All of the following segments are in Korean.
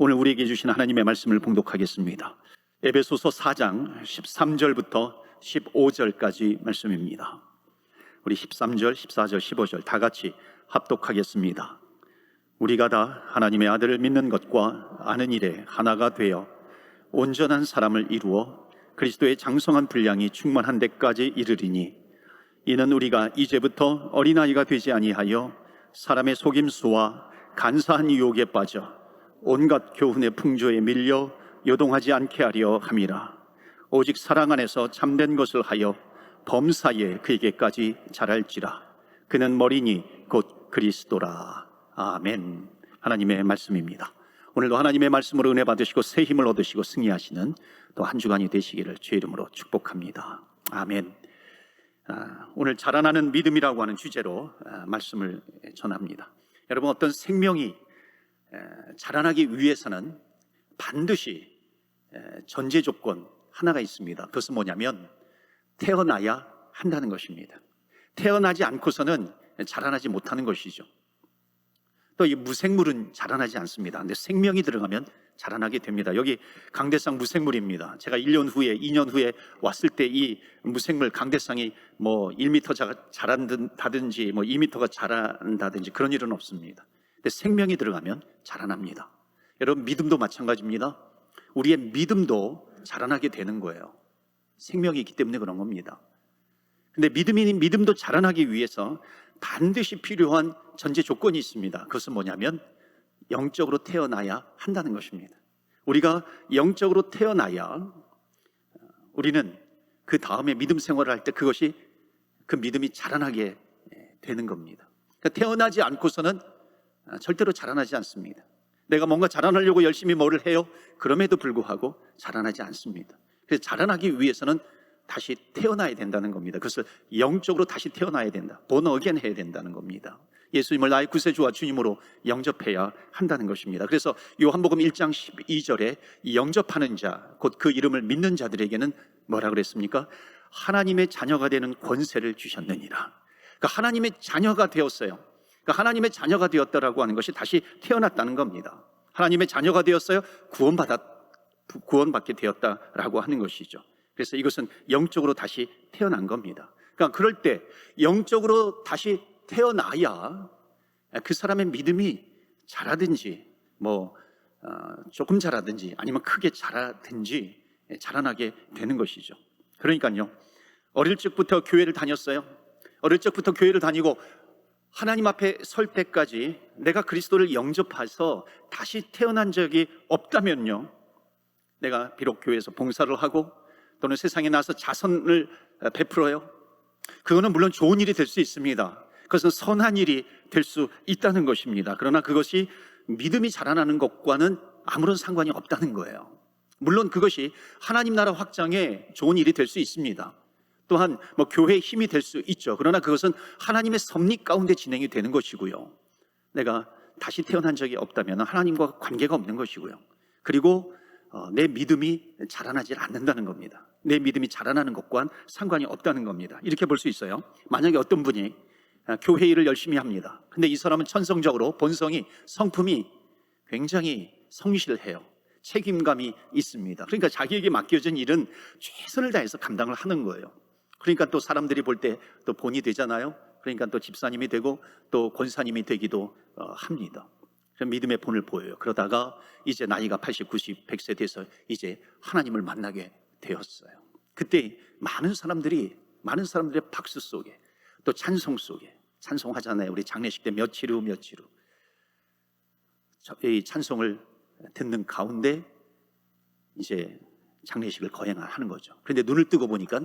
오늘 우리에게 주신 하나님의 말씀을 봉독하겠습니다. 에베소서 4장 13절부터 15절까지 말씀입니다. 우리 13절, 14절, 15절 다 같이 합독하겠습니다. 우리가 다 하나님의 아들을 믿는 것과 아는 일에 하나가 되어 온전한 사람을 이루어 그리스도의 장성한 분량이 충만한 데까지 이르리니, 이는 우리가 이제부터 어린아이가 되지 아니하여 사람의 속임수와 간사한 유혹에 빠져 온갖 교훈의 풍조에 밀려 요동하지 않게 하려 함이라. 오직 사랑 안에서 참된 것을 하여 범사에 그에게까지 자랄지라. 그는 머리니 곧 그리스도라. 아멘. 하나님의 말씀입니다. 오늘도 하나님의 말씀으로 은혜 받으시고 새 힘을 얻으시고 승리하시는 또 한 주간이 되시기를 주의 이름으로 축복합니다. 아멘. 오늘 자라나는 믿음이라고 하는 주제로 말씀을 전합니다. 여러분, 어떤 생명이 자라나기 위해서는 반드시 전제 조건 하나가 있습니다. 그것은 뭐냐면 태어나야 한다는 것입니다. 태어나지 않고서는 자라나지 못하는 것이죠. 또 이 무생물은 자라나지 않습니다. 근데 생명이 들어가면 자라나게 됩니다. 여기 강대상 무생물입니다. 제가 1년 후에 2년 후에 왔을 때 이 무생물 강대상이 뭐 1m 자란다든지 뭐 2m가 자란다든지 그런 일은 없습니다. 근데 생명이 들어가면 자라납니다. 여러분, 믿음도 마찬가지입니다. 우리의 믿음도 자라나게 되는 거예요. 생명이 있기 때문에 그런 겁니다. 근데 믿음도 자라나기 위해서 반드시 필요한 전제 조건이 있습니다. 그것은 뭐냐면 영적으로 태어나야 한다는 것입니다. 우리가 영적으로 태어나야 우리는 그 다음에 믿음 생활을 할 때 그것이 그 믿음이 자라나게 되는 겁니다. 그러니까 태어나지 않고서는 절대로 자라나지 않습니다. 내가 뭔가 자라나려고 열심히 뭐를 해요? 그럼에도 불구하고 자라나지 않습니다. 그래서 자라나기 위해서는 다시 태어나야 된다는 겁니다. 그것을 영적으로 다시 태어나야 된다. born again 해야 된다는 겁니다. 예수님을 나의 구세주와 주님으로 영접해야 한다는 것입니다. 그래서 요한복음 1장 12절에 이 영접하는 자, 곧 그 이름을 믿는 자들에게는 뭐라 그랬습니까? 하나님의 자녀가 되는 권세를 주셨느니라. 그러니까 하나님의 자녀가 되었어요. 그러니까 하나님의 자녀가 되었다라고 하는 것이 다시 태어났다는 겁니다. 하나님의 자녀가 되었어요. 구원받게 되었다라고 하는 것이죠. 그래서 이것은 영적으로 다시 태어난 겁니다. 그러니까 그럴 때 영적으로 다시 태어나야 그 사람의 믿음이 자라든지 조금 자라든지 아니면 크게 자라든지 자라나게 되는 것이죠. 그러니까요, 어릴 적부터 교회를 다녔어요. 어릴 적부터 교회를 다니고 하나님 앞에 설 때까지 내가 그리스도를 영접해서 다시 태어난 적이 없다면요, 내가 비록 교회에서 봉사를 하고 또는 세상에 나와서 자선을 베풀어요. 그거는 물론 좋은 일이 될 수 있습니다. 그것은 선한 일이 될 수 있다는 것입니다. 그러나 그것이 믿음이 자라나는 것과는 아무런 상관이 없다는 거예요. 물론 그것이 하나님 나라 확장에 좋은 일이 될 수 있습니다. 또한 교회의 힘이 될 수 있죠. 그러나 그것은 하나님의 섭리 가운데 진행이 되는 것이고요. 내가 다시 태어난 적이 없다면 하나님과 관계가 없는 것이고요. 그리고 내 믿음이 자라나지 않는다는 겁니다. 내 믿음이 자라나는 것과는 상관이 없다는 겁니다. 이렇게 볼 수 있어요. 만약에 어떤 분이 교회 일을 열심히 합니다. 근데 이 사람은 천성적으로 본성이, 성품이 굉장히 성실해요. 책임감이 있습니다. 그러니까 자기에게 맡겨진 일은 최선을 다해서 감당을 하는 거예요. 그러니까 또 사람들이 볼 때 또 본이 되잖아요. 그러니까 또 집사님이 되고 또 권사님이 되기도 합니다. 믿음의 본을 보여요. 그러다가 이제 나이가 80, 90, 100세 돼서 이제 하나님을 만나게 되었어요. 그때 많은 사람들의 박수 속에 또 찬송 속에, 찬송하잖아요. 우리 장례식 때 며칠 후 이 찬송을 듣는 가운데 이제 장례식을 거행하는 거죠. 그런데 눈을 뜨고 보니까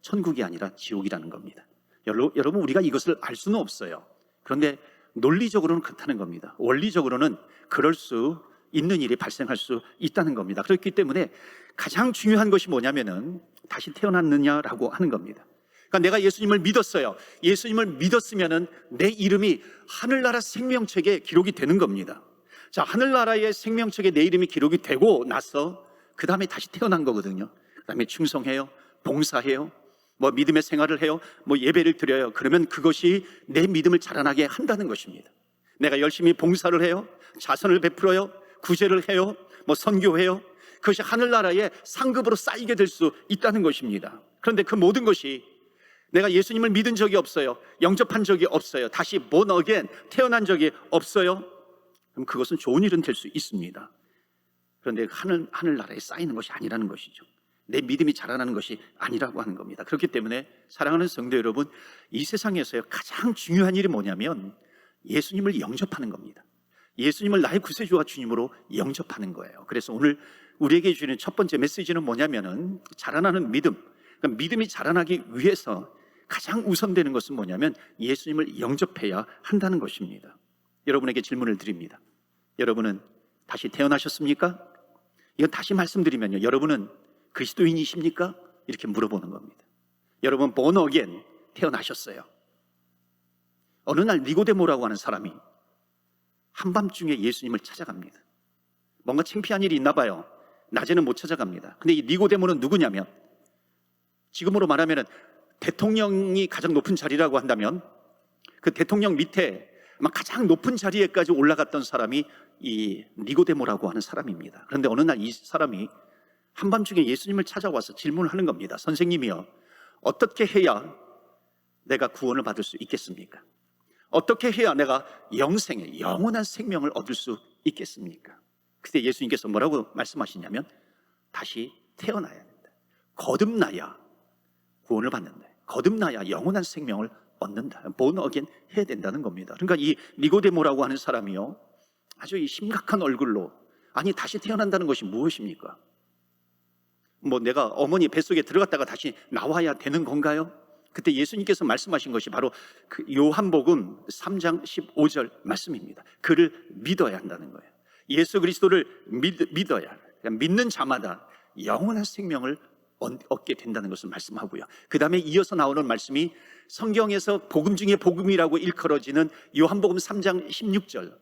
천국이 아니라 지옥이라는 겁니다. 여러분, 우리가 이것을 알 수는 없어요. 그런데 논리적으로는 그렇다는 겁니다. 원리적으로는 그럴 수 있는 일이 발생할 수 있다는 겁니다. 그렇기 때문에 가장 중요한 것이 뭐냐면은 다시 태어났느냐라고 하는 겁니다. 그러니까 내가 예수님을 믿었어요. 예수님을 믿었으면은 내 이름이 하늘나라 생명책에 기록이 되는 겁니다. 자, 하늘나라의 생명책에 내 이름이 기록이 되고 나서 그 다음에 다시 태어난 거거든요. 그 다음에 충성해요, 봉사해요, 믿음의 생활을 해요, 예배를 드려요. 그러면 그것이 내 믿음을 자라나게 한다는 것입니다. 내가 열심히 봉사를 해요, 자선을 베풀어요, 구제를 해요, 뭐 선교해요. 그것이 하늘나라의 상급으로 쌓이게 될 수 있다는 것입니다. 그런데 그 모든 것이 내가 예수님을 믿은 적이 없어요, 영접한 적이 없어요, 다시 born again, 태어난 적이 없어요, 그럼 그것은 좋은 일은 될 수 있습니다. 그런데 하늘나라에 쌓이는 것이 아니라는 것이죠. 내 믿음이 자라나는 것이 아니라고 하는 겁니다. 그렇기 때문에 사랑하는 성도 여러분, 이 세상에서요 가장 중요한 일이 뭐냐면 예수님을 영접하는 겁니다. 예수님을 나의 구세주와 주님으로 영접하는 거예요. 그래서 오늘 우리에게 주는 첫 번째 메시지는 뭐냐면은 자라나는 믿음, 그러니까 믿음이 자라나기 위해서 가장 우선되는 것은 뭐냐면 예수님을 영접해야 한다는 것입니다. 여러분에게 질문을 드립니다. 여러분은 다시 태어나셨습니까? 이건 다시 말씀드리면요, 여러분은 그리스도인이십니까? 이렇게 물어보는 겁니다. 여러분 born again, 태어나셨어요. 어느 날 니고데모라고 하는 사람이 한밤중에 예수님을 찾아갑니다. 뭔가 창피한 일이 있나 봐요. 낮에는 못 찾아갑니다. 근데 이 니고데모는 누구냐면, 지금으로 말하면 대통령이 가장 높은 자리라고 한다면 그 대통령 밑에 아마 가장 높은 자리에까지 올라갔던 사람이 이 니고데모라고 하는 사람입니다. 그런데 어느 날 이 사람이 한밤중에 예수님을 찾아와서 질문을 하는 겁니다. 선생님이요, 어떻게 해야 내가 구원을 받을 수 있겠습니까? 어떻게 해야 내가 영생의 영원한 생명을 얻을 수 있겠습니까? 그때 예수님께서 뭐라고 말씀하시냐면 다시 태어나야 된다, 거듭나야 구원을 받는다, 거듭나야 영원한 생명을 얻는다, born again 해야 된다는 겁니다. 그러니까 이 니고데모라고 하는 사람이요 아주 이 심각한 얼굴로, 아니 다시 태어난다는 것이 무엇입니까? 뭐 내가 어머니 뱃속에 들어갔다가 다시 나와야 되는 건가요? 그때 예수님께서 말씀하신 것이 바로 그 요한복음 3장 15절 말씀입니다. 그를 믿어야 한다는 거예요. 예수 그리스도를 믿어야, 그러니까 믿는 자마다 영원한 생명을 얻게 된다는 것을 말씀하고요. 그 다음에 이어서 나오는 말씀이 성경에서 복음 중에 복음이라고 일컬어지는 요한복음 3장 16절,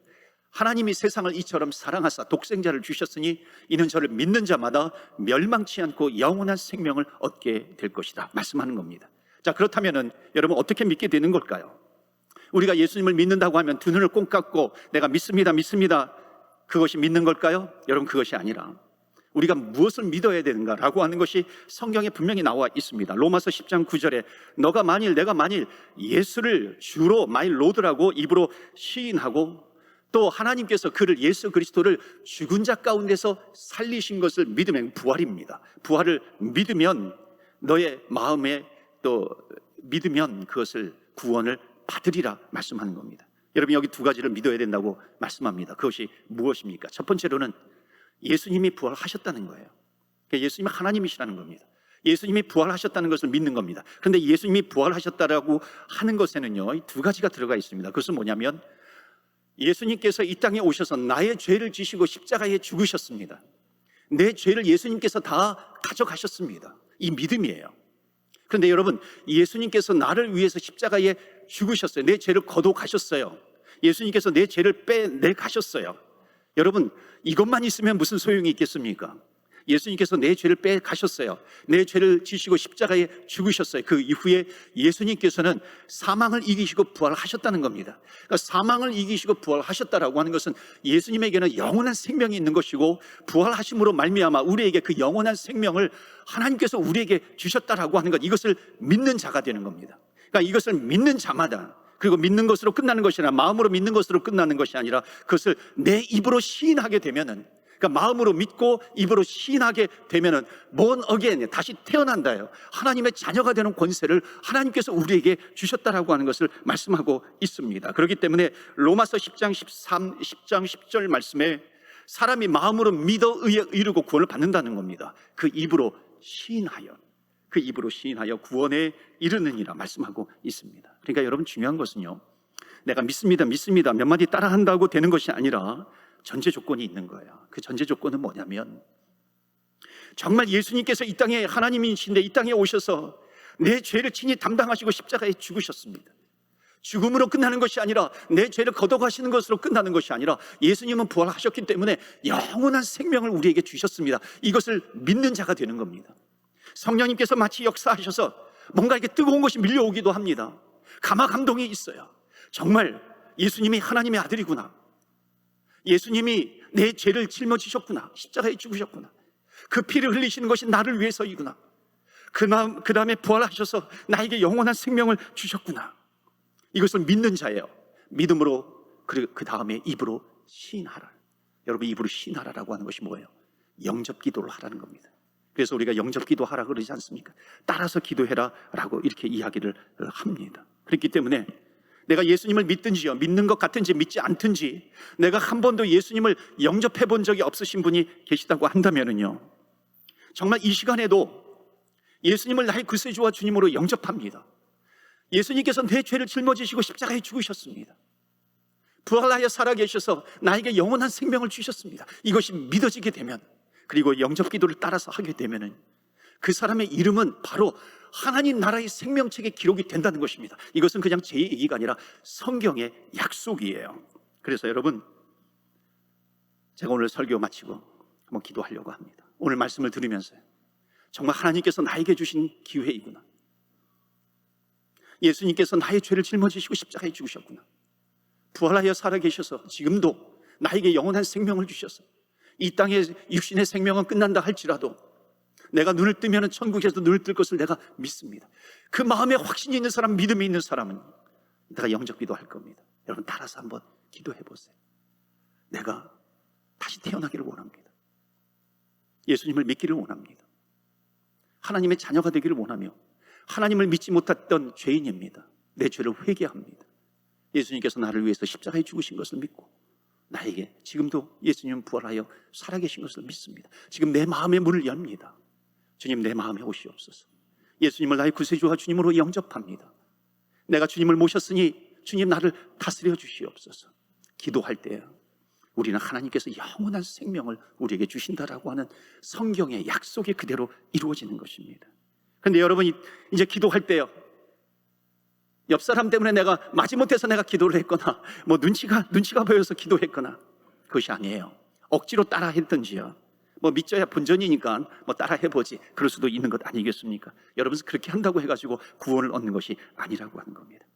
하나님이 세상을 이처럼 사랑하사 독생자를 주셨으니 이는 저를 믿는 자마다 멸망치 않고 영원한 생명을 얻게 될 것이다 말씀하는 겁니다. 자, 그렇다면은 여러분 어떻게 믿게 되는 걸까요? 우리가 예수님을 믿는다고 하면 두 눈을 꼭 감고 내가 믿습니다 그것이 믿는 걸까요? 여러분 그것이 아니라 우리가 무엇을 믿어야 되는가라고 하는 것이 성경에 분명히 나와 있습니다. 로마서 10장 9절에 내가 만일 예수를 주로 my Lord라고 입으로 시인하고 또 하나님께서 그를 예수 그리스도를 죽은 자 가운데서 살리신 것을 믿으면, 부활입니다. 부활을 믿으면 너의 마음에 또 믿으면 그것을 구원을 받으리라 말씀하는 겁니다. 여러분 여기 두 가지를 믿어야 된다고 말씀합니다. 그것이 무엇입니까? 첫 번째로는 예수님이 부활하셨다는 거예요. 그러니까 예수님이 하나님이시라는 겁니다. 예수님이 부활하셨다는 것을 믿는 겁니다. 그런데 예수님이 부활하셨다라고 하는 것에는요 두 가지가 들어가 있습니다. 그것은 뭐냐면 예수님께서 이 땅에 오셔서 나의 죄를 지시고 십자가에 죽으셨습니다. 내 죄를 예수님께서 다 가져가셨습니다. 이 믿음이에요. 그런데 여러분 예수님께서 나를 위해서 십자가에 죽으셨어요. 내 죄를 거둬가셨어요. 예수님께서 내 죄를 빼내가셨어요. 여러분 이것만 있으면 무슨 소용이 있겠습니까? 예수님께서 내 죄를 빼가셨어요. 내 죄를 지시고 십자가에 죽으셨어요. 그 이후에 예수님께서는 사망을 이기시고 부활하셨다는 겁니다. 그러니까 사망을 이기시고 부활하셨다라고 하는 것은 예수님에게는 영원한 생명이 있는 것이고 부활하심으로 말미암아 우리에게 그 영원한 생명을 하나님께서 우리에게 주셨다라고 하는 것, 이것을 믿는 자가 되는 겁니다. 그러니까 이것을 믿는 자마다, 그리고 믿는 것으로 끝나는 것이 아니라 마음으로 믿는 것으로 끝나는 것이 아니라 그것을 내 입으로 시인하게 되면은, 그러니까 마음으로 믿고 입으로 시인하게 되면은 born again, 다시 태어난다요. 하나님의 자녀가 되는 권세를 하나님께서 우리에게 주셨다라고 하는 것을 말씀하고 있습니다. 그렇기 때문에 로마서 10장 10절 말씀에 사람이 마음으로 믿어 이르고 구원을 받는다는 겁니다. 그 입으로 시인하여 구원에 이르느니라 말씀하고 있습니다. 그러니까 여러분 중요한 것은요, 내가 믿습니다 몇 마디 따라한다고 되는 것이 아니라 전제 조건이 있는 거예요. 그 전제 조건은 뭐냐면 정말 예수님께서 이 땅에 하나님이신데 이 땅에 오셔서 내 죄를 친히 담당하시고 십자가에 죽으셨습니다. 죽음으로 끝나는 것이 아니라, 내 죄를 거둬가시는 것으로 끝나는 것이 아니라 예수님은 부활하셨기 때문에 영원한 생명을 우리에게 주셨습니다. 이것을 믿는 자가 되는 겁니다. 성령님께서 마치 역사하셔서 뭔가 이렇게 뜨거운 것이 밀려오기도 합니다. 감화감동이 있어요. 정말 예수님이 하나님의 아들이구나, 예수님이 내 죄를 짊어지셨구나. 십자가에 죽으셨구나. 그 피를 흘리시는 것이 나를 위해서이구나. 그 다음에 부활하셔서 나에게 영원한 생명을 주셨구나. 이것을 믿는 자예요. 믿음으로 그 다음에 입으로 시인하라. 여러분, 입으로 시인하라라고 하는 것이 뭐예요? 영접 기도를 하라는 겁니다. 그래서 우리가 영접 기도하라 그러지 않습니까? 따라서 기도해라 라고 이렇게 이야기를 합니다. 그렇기 때문에 내가 예수님을 믿든지요, 믿는 것 같은지 믿지 않든지, 내가 한 번도 예수님을 영접해 본 적이 없으신 분이 계시다고 한다면은요, 정말 이 시간에도 예수님을 나의 구세주와 주님으로 영접합니다. 예수님께서 내 죄를 짊어지시고 십자가에 죽으셨습니다. 부활하여 살아계셔서 나에게 영원한 생명을 주셨습니다. 이것이 믿어지게 되면, 그리고 영접 기도를 따라서 하게 되면은 그 사람의 이름은 바로 하나님 나라의 생명책에 기록이 된다는 것입니다. 이것은 그냥 제 얘기가 아니라 성경의 약속이에요. 그래서 여러분, 제가 오늘 설교 마치고 한번 기도하려고 합니다. 오늘 말씀을 들으면서요, 정말 하나님께서 나에게 주신 기회이구나. 예수님께서 나의 죄를 짊어지시고 십자가에 죽으셨구나. 부활하여 살아계셔서 지금도 나에게 영원한 생명을 주셔서 이 땅의 육신의 생명은 끝난다 할지라도 내가 눈을 뜨면 천국에서 눈을 뜰 것을 내가 믿습니다. 그 마음에 확신이 있는 사람, 믿음이 있는 사람은 내가 영접 기도할 겁니다. 여러분, 따라서 한번 기도해 보세요. 내가 다시 태어나기를 원합니다. 예수님을 믿기를 원합니다. 하나님의 자녀가 되기를 원하며, 하나님을 믿지 못했던 죄인입니다. 내 죄를 회개합니다. 예수님께서 나를 위해서 십자가에 죽으신 것을 믿고 나에게 지금도 예수님은 부활하여 살아계신 것을 믿습니다. 지금 내 마음의 문을 엽니다. 주님, 내 마음에 오시옵소서. 예수님을 나의 구세주와 주님으로 영접합니다. 내가 주님을 모셨으니 주님, 나를 다스려 주시옵소서. 기도할 때 우리는 하나님께서 영원한 생명을 우리에게 주신다라고 하는 성경의 약속이 그대로 이루어지는 것입니다. 그런데 여러분, 이제 기도할 때요, 옆 사람 때문에 내가 마지못해서 내가 기도를 했거나 뭐 눈치가 보여서 기도했거나, 그것이 아니에요. 억지로 따라 했든지요, 뭐 믿져야 본전이니까 뭐 따라 해보지, 그럴 수도 있는 것 아니겠습니까? 여러분, 그렇게 한다고 해가지고 구원을 얻는 것이 아니라고 하는 겁니다.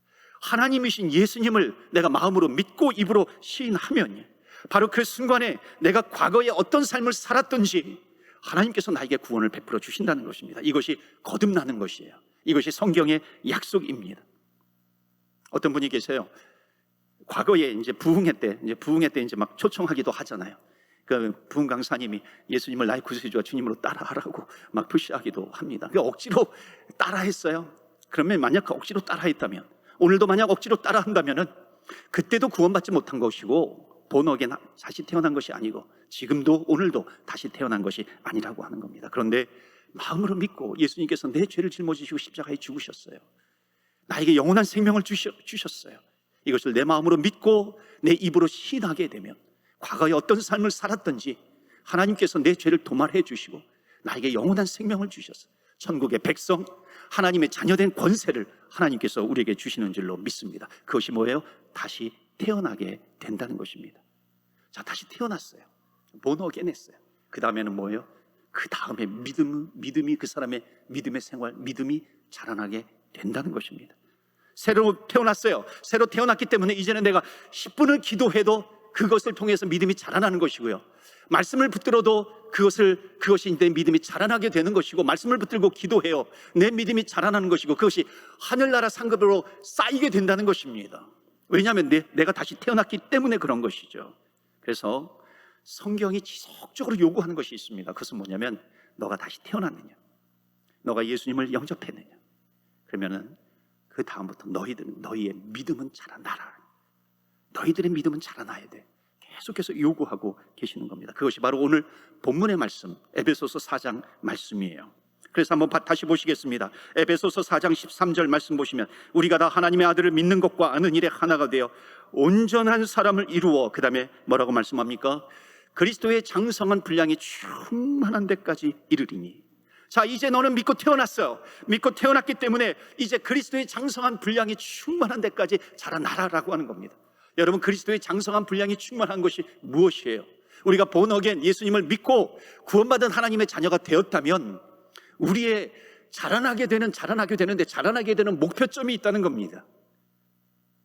하나님이신 예수님을 내가 마음으로 믿고 입으로 시인하면 바로 그 순간에 내가 과거에 어떤 삶을 살았든지 하나님께서 나에게 구원을 베풀어 주신다는 것입니다. 이것이 거듭나는 것이에요. 이것이 성경의 약속입니다. 어떤 분이 계세요. 과거에 이제 부흥회 때 이제 막 초청하기도 하잖아요. 그 부흥 강사님이 예수님을 나의 구세주와 주님으로 따라하라고 막 푸시하기도 합니다. 그 억지로 따라했어요. 그러면 만약 억지로 따라했다면, 오늘도 만약 억지로 따라한다면은 그때도 구원받지 못한 것이고 본어겐 다시 태어난 것이 아니고 지금도 오늘도 다시 태어난 것이 아니라고 하는 겁니다. 그런데 마음으로 믿고 예수님께서 내 죄를 짊어지시고 십자가에 죽으셨어요. 나에게 영원한 생명을 주셨어요. 이것을 내 마음으로 믿고 내 입으로 시인하게 되면 과거에 어떤 삶을 살았든지 하나님께서 내 죄를 도말해 주시고 나에게 영원한 생명을 주셔서 천국의 백성, 하나님의 자녀된 권세를 하나님께서 우리에게 주시는 줄로 믿습니다. 그것이 뭐예요? 다시 태어나게 된다는 것입니다. 자, 다시 태어났어요. 본어겐 했어요. 그 다음에는 뭐예요? 그 다음에 믿음이 그 사람의 믿음의 생활, 믿음이 자라나게 된다는 것입니다. 새로 태어났어요. 새로 태어났기 때문에 이제는 내가 10분을 기도해도 그것을 통해서 믿음이 자라나는 것이고요, 말씀을 붙들어도 그것이 내 믿음이 자라나게 되는 것이고, 말씀을 붙들고 기도해요, 내 믿음이 자라나는 것이고, 그것이 하늘나라 상급으로 쌓이게 된다는 것입니다. 왜냐하면 내가 다시 태어났기 때문에 그런 것이죠. 그래서 성경이 지속적으로 요구하는 것이 있습니다. 그것은 뭐냐면, 너가 다시 태어났느냐, 너가 예수님을 영접했느냐, 그러면은 그 다음부터 너희의 믿음은 자라나라. 너희들의 믿음은 자라나야 돼. 계속해서 요구하고 계시는 겁니다. 그것이 바로 오늘 본문의 말씀, 에베소서 4장 말씀이에요. 그래서 한번 다시 보시겠습니다. 에베소서 4장 13절 말씀 보시면, 우리가 다 하나님의 아들을 믿는 것과 아는 일에 하나가 되어 온전한 사람을 이루어, 그 다음에 뭐라고 말씀합니까? 그리스도의 장성한 분량이 충만한 데까지 이르리니. 자, 이제 너는 믿고 태어났어요. 믿고 태어났기 때문에 이제 그리스도의 장성한 분량이 충만한 데까지 자라나라라고 하는 겁니다. 여러분, 그리스도의 장성한 분량이 충만한 것이 무엇이에요? 우리가 본어겐 예수님을 믿고 구원받은 하나님의 자녀가 되었다면 우리의 자라나게 되는 목표점이 있다는 겁니다.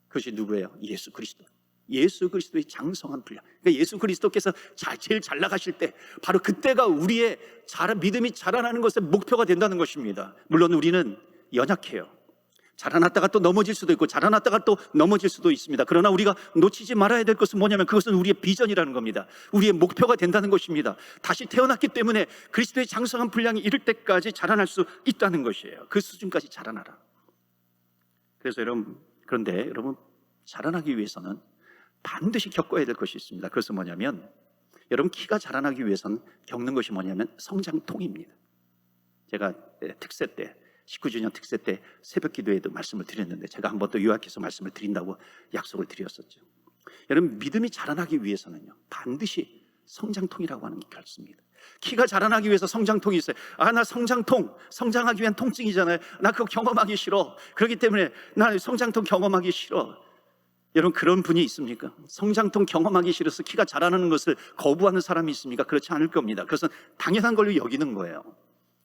그것이 누구예요? 예수 그리스도. 예수 그리스도의 장성한 분량. 그러니까 예수 그리스도께서 제일 잘 나가실 때 바로 그때가 우리의 믿음이 자라나는 것의 목표가 된다는 것입니다. 물론 우리는 연약해요. 자라났다가 또 넘어질 수도 있고 자라났다가 또 넘어질 수도 있습니다. 그러나 우리가 놓치지 말아야 될 것은 뭐냐면 그것은 우리의 비전이라는 겁니다. 우리의 목표가 된다는 것입니다. 다시 태어났기 때문에 그리스도의 장성한 분량이 이를 때까지 자라날 수 있다는 것이에요. 그 수준까지 자라나라. 그래서 그런데 여러분, 자라나기 위해서는 반드시 겪어야 될 것이 있습니다. 그것은 뭐냐면, 여러분, 키가 자라나기 위해서는 겪는 것이 뭐냐면 성장통입니다. 제가 특세 때 19주년 특세 때 새벽 기도에도 말씀을 드렸는데, 제가 한 번 더 요약해서 말씀을 드린다고 약속을 드렸었죠. 여러분, 믿음이 자라나기 위해서는요, 반드시 성장통이라고 하는 게 결습니다. 키가 자라나기 위해서 성장통이 있어요. 나 성장하기 위한 통증이잖아요. 나 그거 경험하기 싫어. 그렇기 때문에 나 성장통 경험하기 싫어. 여러분, 그런 분이 있습니까? 성장통 경험하기 싫어서 키가 자라나는 것을 거부하는 사람이 있습니까? 그렇지 않을 겁니다. 그것은 당연한 걸로 여기는 거예요.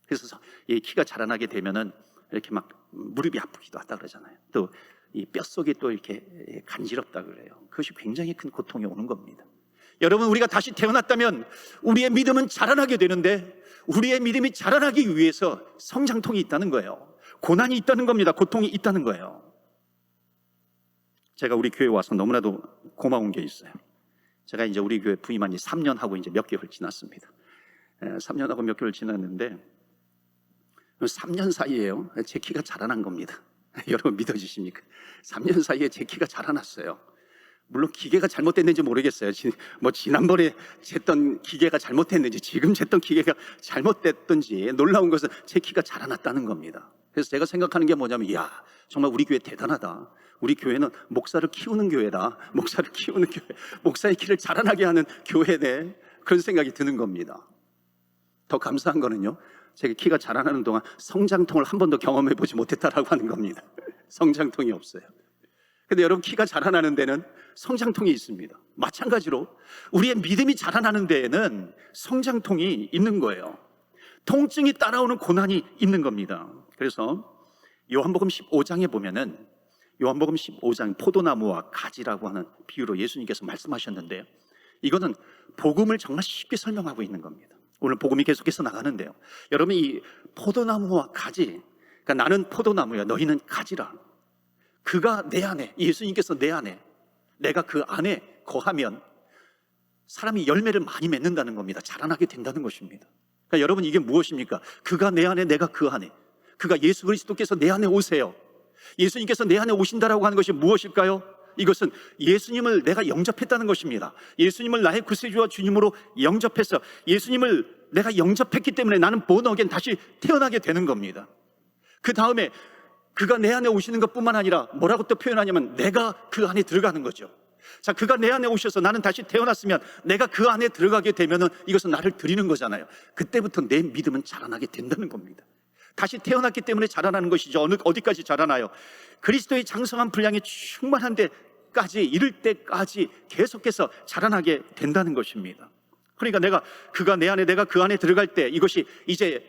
그래서 이 키가 자라나게 되면은 이렇게 막 무릎이 아프기도 하다 그러잖아요. 또 이 뼛속이 또 이렇게 간지럽다 그래요. 그것이 굉장히 큰 고통이 오는 겁니다. 여러분, 우리가 다시 태어났다면 우리의 믿음은 자라나게 되는데, 우리의 믿음이 자라나기 위해서 성장통이 있다는 거예요. 고난이 있다는 겁니다. 고통이 있다는 거예요. 제가 우리 교회에 와서 너무나도 고마운 게 있어요. 제가 이제 우리 교회 부임한 지 3년 하고 이제 몇 개월 지났습니다. 3년 하고 몇 개월 지났는데 3년 사이에요, 제 키가 자라난 겁니다. 여러분, 믿어지십니까? 3년 사이에 제 키가 자라났어요. 물론 기계가 잘못됐는지 모르겠어요. 지난번에 쟀던 기계가 잘못됐는지 지금 쟀던 기계가 잘못됐든지, 놀라운 것은 제 키가 자라났다는 겁니다. 그래서 제가 생각하는 게 뭐냐면, 이야, 정말 우리 교회 대단하다. 우리 교회는 목사를 키우는 교회다. 목사를 키우는 교회, 목사의 키를 자라나게 하는 교회네. 그런 생각이 드는 겁니다. 더 감사한 거는요, 제가 키가 자라나는 동안 성장통을 한 번도 경험해 보지 못했다라고 하는 겁니다. 성장통이 없어요. 근데 여러분, 키가 자라나는 데는 성장통이 있습니다. 마찬가지로 우리의 믿음이 자라나는 데에는 성장통이 있는 거예요. 통증이 따라오는 고난이 있는 겁니다. 그래서 요한복음 15장에 보면은, 요한복음 15장 포도나무와 가지라고 하는 비유로 예수님께서 말씀하셨는데요, 이거는 복음을 정말 쉽게 설명하고 있는 겁니다. 오늘 복음이 계속해서 나가는데요, 여러분, 이 포도나무와 가지, 그러니까 나는 포도나무야, 너희는 가지라. 그가 내 안에, 예수님께서 내 안에, 내가 그 안에 거하면 사람이 열매를 많이 맺는다는 겁니다. 자라나게 된다는 것입니다. 그러니까 여러분, 이게 무엇입니까? 그가 내 안에, 내가 그 안에. 그가 예수 그리스도께서 내 안에 오세요. 예수님께서 내 안에 오신다라고 하는 것이 무엇일까요? 이것은 예수님을 내가 영접했다는 것입니다. 예수님을 나의 구세주와 주님으로 영접해서 예수님을 내가 영접했기 때문에 나는 born again, 다시 태어나게 되는 겁니다. 그 다음에 그가 내 안에 오시는 것뿐만 아니라 뭐라고 또 표현하냐면, 내가 그 안에 들어가는 거죠. 자, 그가 내 안에 오셔서 나는 다시 태어났으면 내가 그 안에 들어가게 되면은 이것은 나를 드리는 거잖아요. 그때부터 내 믿음은 자라나게 된다는 겁니다. 다시 태어났기 때문에 자라나는 것이죠. 어디까지 자라나요? 그리스도의 장성한 분량이 충만한 데까지 이를 때까지 계속해서 자라나게 된다는 것입니다. 그러니까 그가 내 안에, 내가 그 안에 들어갈 때 이것이 이제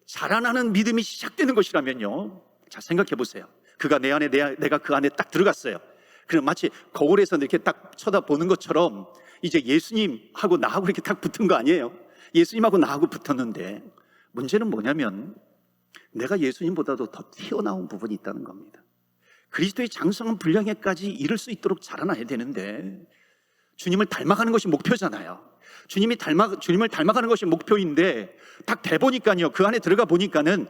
자라나는 믿음이 시작되는 것이라면요, 자, 생각해 보세요. 그가 내 안에, 내가 그 안에 딱 들어갔어요. 그럼 마치 거울에서 이렇게 딱 쳐다보는 것처럼 이제 예수님하고 나하고 이렇게 딱 붙은 거 아니에요? 예수님하고 나하고 붙었는데, 문제는 뭐냐면 내가 예수님보다도 더 튀어나온 부분이 있다는 겁니다. 그리스도의 장성한 분량에까지 이를 수 있도록 자라나야 되는데, 주님을 닮아가는 것이 목표잖아요. 주님을 닮아가는 것이 목표인데, 딱 대보니까요, 그 안에 들어가 보니까는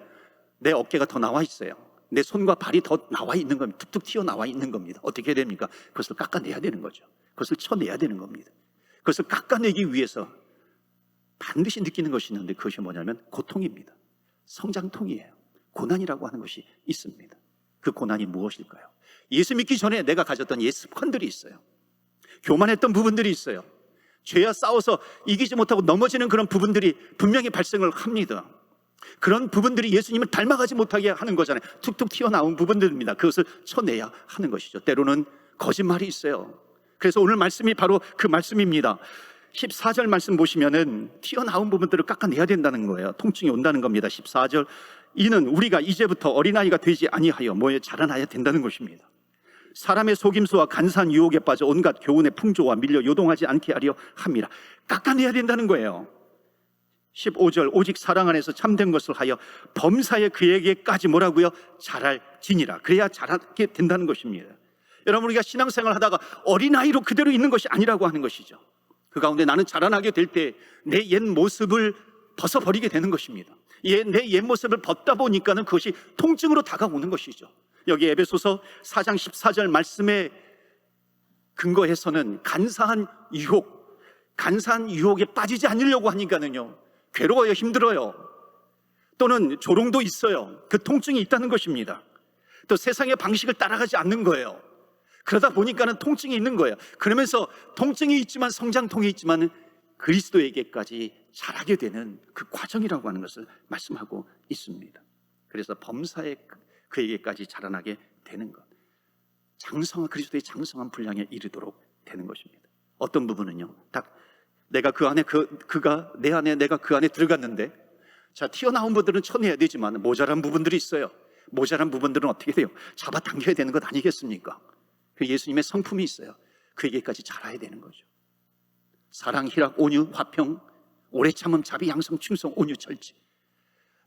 내 어깨가 더 나와 있어요. 내 손과 발이 더 나와 있는 겁니다. 툭툭 튀어나와 있는 겁니다. 어떻게 해야 됩니까? 그것을 깎아내야 되는 거죠. 그것을 쳐내야 되는 겁니다. 그것을 깎아내기 위해서 반드시 느끼는 것이 있는데, 그것이 뭐냐면 고통입니다. 성장통이에요. 고난이라고 하는 것이 있습니다. 그 고난이 무엇일까요? 예수 믿기 전에 내가 가졌던 옛 습관들이 있어요. 교만했던 부분들이 있어요. 죄와 싸워서 이기지 못하고 넘어지는 그런 부분들이 분명히 발생을 합니다. 그런 부분들이 예수님을 닮아가지 못하게 하는 거잖아요. 툭툭 튀어나온 부분들입니다. 그것을 쳐내야 하는 것이죠. 때로는 거짓말이 있어요. 그래서 오늘 말씀이 바로 그 말씀입니다. 14절 말씀 보시면은 튀어나온 부분들을 깎아내야 된다는 거예요. 통증이 온다는 겁니다. 14절, 이는 우리가 이제부터 어린아이가 되지 아니하여 뭐에 자라나야 된다는 것입니다. 사람의 속임수와 간사한 유혹에 빠져 온갖 교훈의 풍조와 밀려 요동하지 않게 하려 함이라. 깎아내야 된다는 거예요. 15절 오직 사랑 안에서 참된 것을 하여 범사에 그에게까지 뭐라고요? 자랄지니라. 그래야 자라게 된다는 것입니다. 여러분, 우리가 신앙생활 하다가 어린아이로 그대로 있는 것이 아니라고 하는 것이죠. 그 가운데 나는 자라나게 될 때 내 옛 모습을 벗어버리게 되는 것입니다. 내 옛 모습을 벗다 보니까는 그것이 통증으로 다가오는 것이죠. 여기 에베소서 4장 14절 말씀에 근거해서는 간사한 유혹에 빠지지 않으려고 하니까는요, 괴로워요, 힘들어요. 또는 조롱도 있어요. 그 통증이 있다는 것입니다. 또 세상의 방식을 따라가지 않는 거예요. 그러다 보니까는 통증이 있는 거예요. 그러면서 통증이 있지만 성장통이 있지만 그리스도에게까지 자라게 되는 그 과정이라고 하는 것을 말씀하고 있습니다. 그래서 범사에 그에게까지 자라나게 되는 것, 그리스도의 장성한 분량에 이르도록 되는 것입니다. 어떤 부분은요, 딱 내가 그 안에 그가 내 안에, 내가 그 안에 들어갔는데, 자, 튀어나온 부분들은 쳐내야 되지만 모자란 부분들이 있어요. 모자란 부분들은 어떻게 돼요? 잡아당겨야 되는 것 아니겠습니까? 그 예수님의 성품이 있어요. 그에게까지 자라야 되는 거죠. 사랑, 희락, 온유, 화평, 오래 참음, 자비, 양성, 충성, 온유, 절제.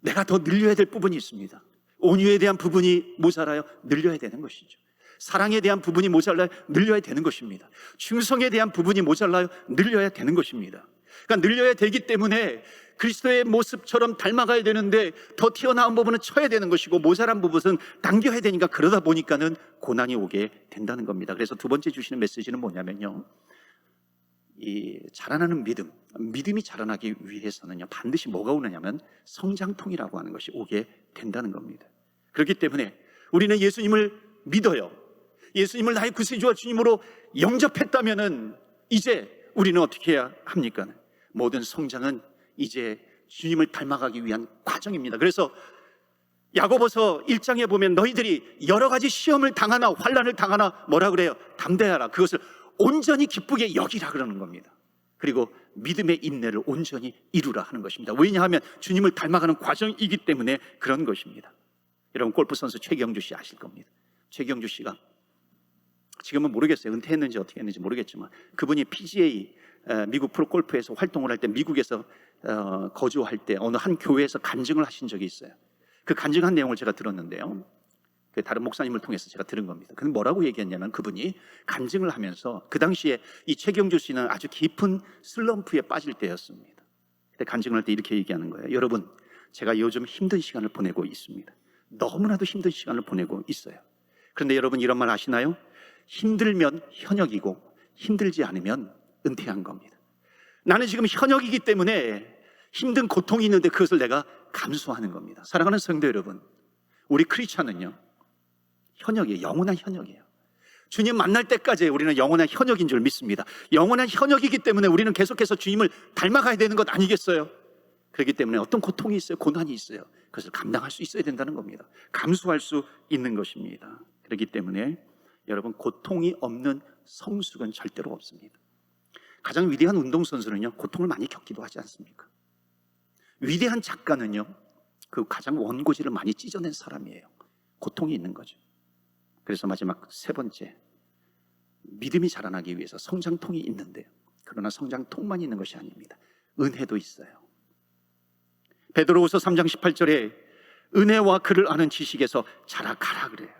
내가 더 늘려야 될 부분이 있습니다. 온유에 대한 부분이 모자라요. 늘려야 되는 것이죠. 사랑에 대한 부분이 모자라요. 늘려야 되는 것입니다. 충성에 대한 부분이 모자라요. 늘려야 되는 것입니다. 그러니까 늘려야 되기 때문에 그리스도의 모습처럼 닮아가야 되는데 더 튀어나온 부분은 쳐야 되는 것이고 모자란 부분은 당겨야 되니까, 그러다 보니까는 고난이 오게 된다는 겁니다. 그래서 두 번째 주시는 메시지는 뭐냐면요, 이 자라나는 믿음이 자라나기 위해서는요, 반드시 뭐가 오느냐면 성장통이라고 하는 것이 오게 된다는 겁니다. 그렇기 때문에 우리는 예수님을 믿어요. 예수님을 나의 구세주와 주님으로 영접했다면은 이제 우리는 어떻게 해야 합니까? 모든 성장은 이제 주님을 닮아가기 위한 과정입니다. 그래서 야고보서 1장에 보면 너희들이 여러 가지 시험을 당하나 환난을 당하나 뭐라 그래요? 담대하라. 그것을 온전히 기쁘게 여기라 그러는 겁니다. 그리고 믿음의 인내를 온전히 이루라 하는 것입니다. 왜냐하면 주님을 닮아가는 과정이기 때문에 그런 것입니다. 여러분, 골프 선수 최경주 씨 아실 겁니다. 최경주 씨가 지금은 모르겠어요. 은퇴했는지 어떻게 했는지 모르겠지만 그분이 PGA 미국 프로골프에서 활동을 할 때 미국에서 거주할 때 어느 한 교회에서 간증을 하신 적이 있어요. 그 간증한 내용을 제가 들었는데요, 다른 목사님을 통해서 제가 들은 겁니다. 그는 뭐라고 얘기했냐면, 그분이 간증을 하면서 그 당시에 이 최경주 씨는 아주 깊은 슬럼프에 빠질 때였습니다. 그때 간증을 할 때 이렇게 얘기하는 거예요. 여러분, 제가 요즘 힘든 시간을 보내고 있습니다. 너무나도 힘든 시간을 보내고 있어요. 그런데 여러분, 이런 말 아시나요? 힘들면 현역이고 힘들지 않으면 은퇴한 겁니다. 나는 지금 현역이기 때문에 힘든 고통이 있는데 그것을 내가 감수하는 겁니다. 사랑하는 성도 여러분, 우리 크리스찬은요, 현역이에요. 영원한 현역이에요. 주님 만날 때까지 우리는 영원한 현역인 줄 믿습니다. 영원한 현역이기 때문에 우리는 계속해서 주님을 닮아가야 되는 것 아니겠어요? 그렇기 때문에 어떤 고통이 있어요, 고난이 있어요, 그것을 감당할 수 있어야 된다는 겁니다. 감수할 수 있는 것입니다. 그렇기 때문에 여러분, 고통이 없는 성숙은 절대로 없습니다. 가장 위대한 운동선수는요, 고통을 많이 겪기도 하지 않습니까? 위대한 작가는요, 그 가장 원고지를 많이 찢어낸 사람이에요. 고통이 있는 거죠. 그래서 마지막 세 번째, 믿음이 자라나기 위해서 성장통이 있는데요, 그러나 성장통만 있는 것이 아닙니다. 은혜도 있어요. 베드로후서 3장 18절에 은혜와 그를 아는 지식에서 자라가라 그래요.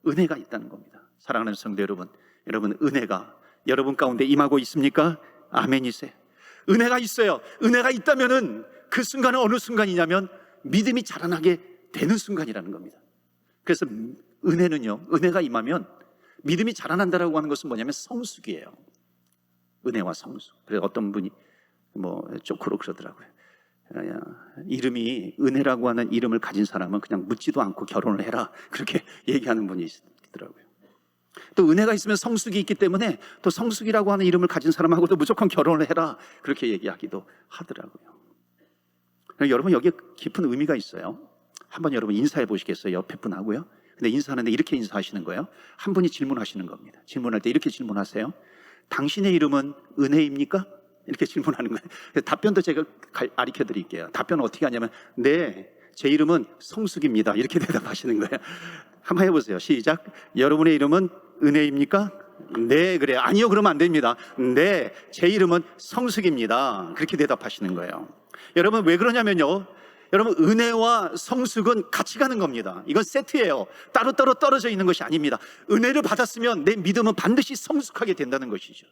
은혜가 있다는 겁니다. 사랑하는 성도 여러분, 은혜가 여러분 가운데 임하고 있습니까? 아멘이세요. 은혜가 있어요. 은혜가 있다면은 그 순간은 어느 순간이냐면 믿음이 자라나게 되는 순간이라는 겁니다. 그래서 은혜가 임하면 믿음이 자라난다라고 하는 것은 뭐냐면 성숙이에요. 은혜와 성숙. 그래서 어떤 분이 쪼크로 그러더라고요. 이름이 은혜라고 하는 이름을 가진 사람은 그냥 묻지도 않고 결혼을 해라, 그렇게 얘기하는 분이 있더라고요. 또 은혜가 있으면 성숙이 있기 때문에 또 성숙이라고 하는 이름을 가진 사람하고도 무조건 결혼을 해라, 그렇게 얘기하기도 하더라고요. 여러분, 여기에 깊은 의미가 있어요. 한번 여러분 인사해 보시겠어요? 옆에 분하고요. 근데 인사하는데 이렇게 인사하시는 거예요. 한 분이 질문하시는 겁니다. 질문할 때 이렇게 질문하세요. 당신의 이름은 은혜입니까? 이렇게 질문하는 거예요. 답변도 제가 가르쳐 드릴게요. 답변은 어떻게 하냐면, 네, 제 이름은 성숙입니다, 이렇게 대답하시는 거예요. 한번 해보세요. 시작. 여러분의 이름은 은혜입니까? 네, 그래요. 아니요, 그러면 안 됩니다. 네, 제 이름은 성숙입니다. 그렇게 대답하시는 거예요. 여러분, 왜 그러냐면요, 여러분, 은혜와 성숙은 같이 가는 겁니다. 이건 세트예요. 따로따로 떨어져 있는 것이 아닙니다. 은혜를 받았으면 내 믿음은 반드시 성숙하게 된다는 것이죠.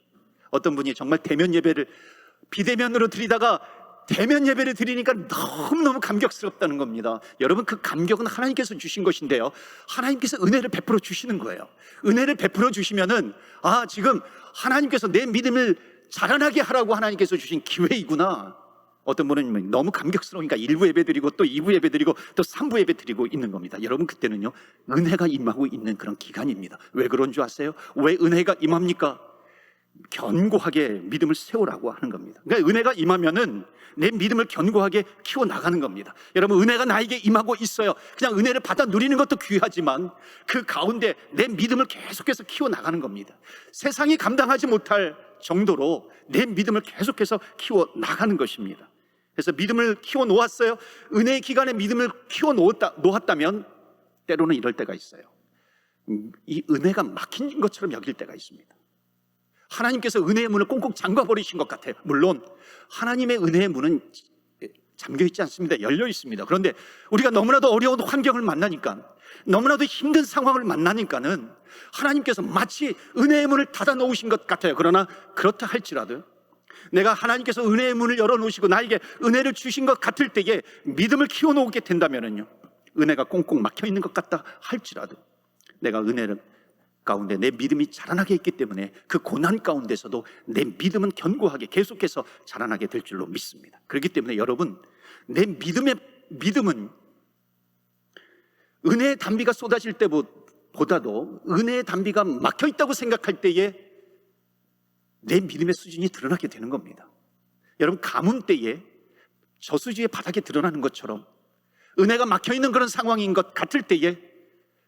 어떤 분이 정말 대면 예배를 비대면으로 드리다가 대면 예배를 드리니까 너무너무 감격스럽다는 겁니다. 여러분, 그 감격은 하나님께서 주신 것인데요, 하나님께서 은혜를 베풀어 주시는 거예요. 은혜를 베풀어 주시면은, 아, 지금 하나님께서 내 믿음을 자라나게 하라고 하나님께서 주신 기회이구나. 어떤 분은 너무 감격스러우니까 1부 예배 드리고 또 2부 예배 드리고 또 3부 예배 드리고 있는 겁니다. 여러분, 그때는요, 은혜가 임하고 있는 그런 기간입니다. 왜 그런 줄 아세요? 왜 은혜가 임합니까? 견고하게 믿음을 세우라고 하는 겁니다. 그러니까 은혜가 임하면은 내 믿음을 견고하게 키워나가는 겁니다. 여러분, 은혜가 나에게 임하고 있어요. 그냥 은혜를 받아 누리는 것도 귀하지만 그 가운데 내 믿음을 계속해서 키워나가는 겁니다. 세상이 감당하지 못할 정도로 내 믿음을 계속해서 키워나가는 것입니다. 그래서 믿음을 키워놓았어요. 은혜의 기간에 믿음을 키워놓았다면 때로는 이럴 때가 있어요. 이 은혜가 막힌 것처럼 여길 때가 있습니다. 하나님께서 은혜의 문을 꽁꽁 잠가버리신 것 같아요. 물론 하나님의 은혜의 문은 잠겨 있지 않습니다. 열려 있습니다. 그런데 우리가 너무나도 어려운 환경을 만나니까, 너무나도 힘든 상황을 만나니까는 하나님께서 마치 은혜의 문을 닫아 놓으신 것 같아요. 그러나 그렇다 할지라도 내가 하나님께서 은혜의 문을 열어놓으시고 나에게 은혜를 주신 것 같을 때에 믿음을 키워놓게 된다면요, 은혜가 꽁꽁 막혀 있는 것 같다 할지라도 내가 은혜를 가운데 내 믿음이 자라나게 있기 때문에 그 고난 가운데서도 내 믿음은 견고하게 계속해서 자라나게 될 줄로 믿습니다. 그렇기 때문에 여러분, 내 믿음은 은혜의 담비가 쏟아질 때보다도 은혜의 담비가 막혀 있다고 생각할 때에 내 믿음의 수준이 드러나게 되는 겁니다. 여러분, 가뭄 때에 저수지의 바닥에 드러나는 것처럼 은혜가 막혀 있는 그런 상황인 것 같을 때에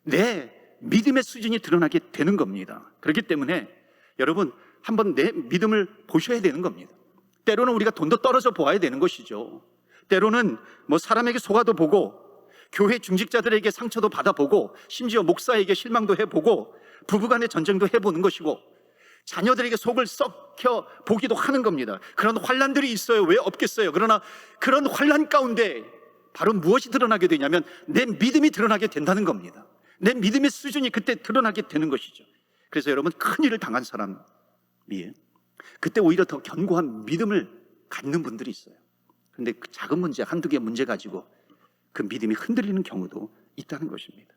내 믿음의 수준이 드러나게 되는 겁니다. 그렇기 때문에 여러분, 한번 내 믿음을 보셔야 되는 겁니다. 때로는 우리가 돈도 떨어져 보아야 되는 것이죠. 때로는 사람에게 속아도 보고, 교회 중직자들에게 상처도 받아보고, 심지어 목사에게 실망도 해보고, 부부간의 전쟁도 해보는 것이고, 자녀들에게 속을 썩혀 보기도 하는 겁니다. 그런 환난들이 있어요. 왜 없겠어요? 그러나 그런 환난 가운데 바로 무엇이 드러나게 되냐면 내 믿음이 드러나게 된다는 겁니다. 내 믿음의 수준이 그때 드러나게 되는 것이죠. 그래서 여러분, 큰일을 당한 사람이 그때 오히려 더 견고한 믿음을 갖는 분들이 있어요. 그런데 그 작은 문제, 한두 개 문제 가지고 그 믿음이 흔들리는 경우도 있다는 것입니다.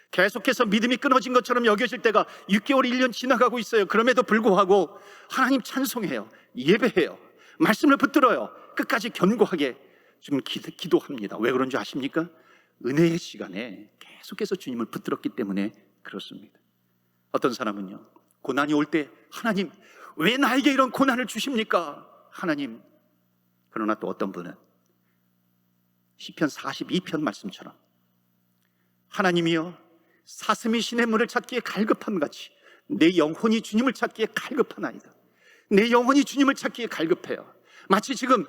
계속해서 믿음이 끊어진 것처럼 여겨질 때가 6개월, 1년 지나가고 있어요. 그럼에도 불구하고 하나님 찬송해요, 예배해요, 말씀을 붙들어요. 끝까지 견고하게 좀 기도합니다. 왜 그런 줄 아십니까? 은혜의 시간에 계속해서 주님을 붙들었기 때문에 그렇습니다. 어떤 사람은요, 고난이 올 때 하나님, 왜 나에게 이런 고난을 주십니까? 하나님. 그러나 또 어떤 분은 시편 42편 말씀처럼 하나님이여, 사슴이 시냇물을 찾기에 갈급함 같이 내 영혼이 주님을 찾기에 갈급하나이다. 내 영혼이 주님을 찾기에 갈급해요. 마치 지금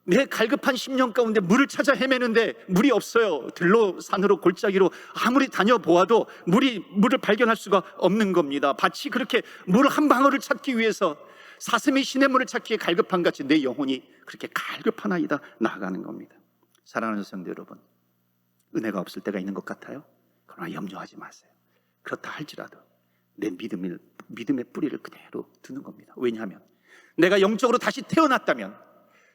내 갈급한 심령 가운데 물을 찾아 헤매는데 물이 없어요. 들로 산으로 골짜기로 아무리 다녀보아도 물을 발견할 수가 없는 겁니다. 마치 그렇게 물 한 방울을 찾기 위해서 사슴이 시냇물을 찾기에 갈급한 같이 내 영혼이 그렇게 갈급하나이다 나아가는 겁니다. 사랑하는 성도 여러분, 은혜가 없을 때가 있는 것 같아요. 그러나 염려하지 마세요. 그렇다 할지라도 내 믿음의 뿌리를 그대로 두는 겁니다. 왜냐하면 내가 영적으로 다시 태어났다면,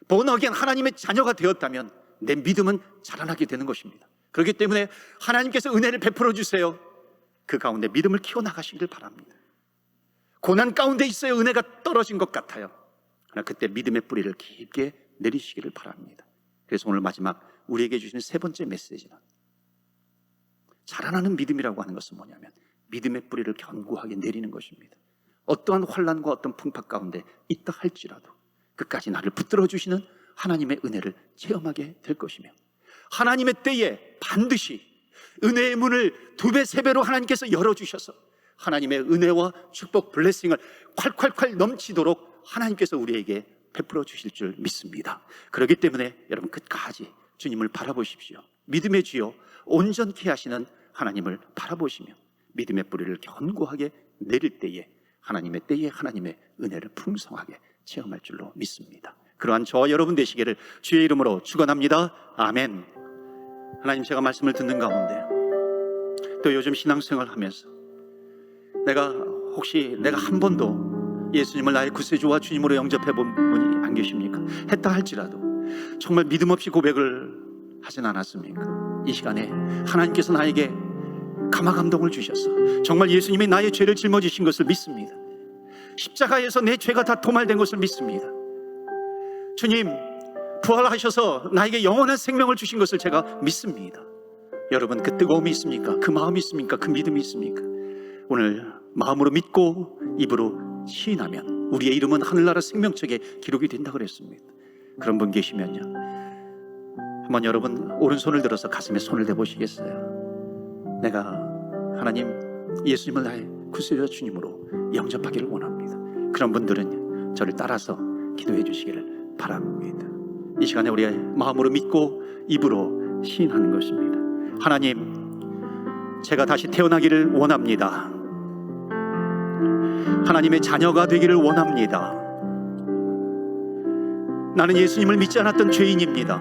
본어겐 하나님의 자녀가 되었다면 내 믿음은 자라나게 되는 것입니다. 그렇기 때문에 하나님께서 은혜를 베풀어 주세요. 그 가운데 믿음을 키워나가시기를 바랍니다. 고난 가운데 있어요. 은혜가 떨어진 것 같아요. 그러나 그때 믿음의 뿌리를 깊게 내리시기를 바랍니다. 그래서 오늘 마지막 우리에게 주시는 세 번째 메시지는, 자라나는 믿음이라고 하는 것은 뭐냐면 믿음의 뿌리를 견고하게 내리는 것입니다. 어떠한 환난과 어떤 풍파 가운데 있다 할지라도 끝까지 나를 붙들어 주시는 하나님의 은혜를 체험하게 될 것이며, 하나님의 때에 반드시 은혜의 문을 2배, 3배로 하나님께서 열어주셔서 하나님의 은혜와 축복, 블레싱을 콸콸콸 넘치도록 하나님께서 우리에게 베풀어 주실 줄 믿습니다. 그렇기 때문에 여러분, 끝까지 주님을 바라보십시오. 믿음의 주여, 온전케 하시는 하나님을 바라보시며 믿음의 뿌리를 견고하게 내릴 때에 하나님의 때에 하나님의 은혜를 풍성하게 체험할 줄로 믿습니다. 그러한 저와 여러분 되시기를 주의 이름으로 축원합니다. 아멘. 하나님, 제가 말씀을 듣는 가운데 또 요즘 신앙생활을 하면서 내가 한 번도 예수님을 나의 구세주와 주님으로 영접해 본 분이 안 계십니까? 했다 할지라도 정말 믿음 없이 고백을 하진 않았습니까? 이 시간에 하나님께서 나에게 감화 감동을 주셔서 정말 예수님이 나의 죄를 짊어지신 것을 믿습니다. 십자가에서 내 죄가 다 도말된 것을 믿습니다. 주님 부활하셔서 나에게 영원한 생명을 주신 것을 제가 믿습니다. 여러분, 그 뜨거움이 있습니까? 그 마음이 있습니까? 그 믿음이 있습니까? 오늘 마음으로 믿고 입으로 시인하면 우리의 이름은 하늘나라 생명책에 기록이 된다고 그랬습니다. 그런 분 계시면요, 한번 여러분 오른손을 들어서 가슴에 손을 대보시겠어요? 내가 하나님 예수님을 나의 구세주와 주님으로 영접하기를 원합니다. 그런 분들은 저를 따라서 기도해 주시기를 바랍니다. 이 시간에 우리의 마음으로 믿고 입으로 시인하는 것입니다. 하나님, 제가 다시 태어나기를 원합니다. 하나님의 자녀가 되기를 원합니다. 나는 예수님을 믿지 않았던 죄인입니다.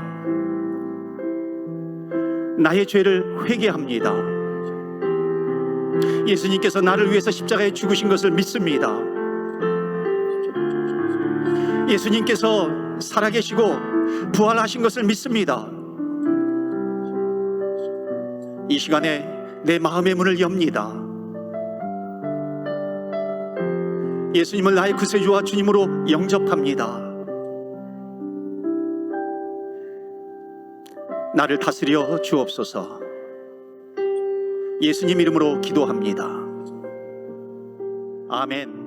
나의 죄를 회개합니다. 예수님께서 나를 위해서 십자가에 죽으신 것을 믿습니다. 예수님께서 살아계시고 부활하신 것을 믿습니다. 이 시간에 내 마음의 문을 엽니다. 예수님을 나의 구세주와 주님으로 영접합니다. 나를 다스려 주옵소서. 예수님 이름으로 기도합니다. 아멘.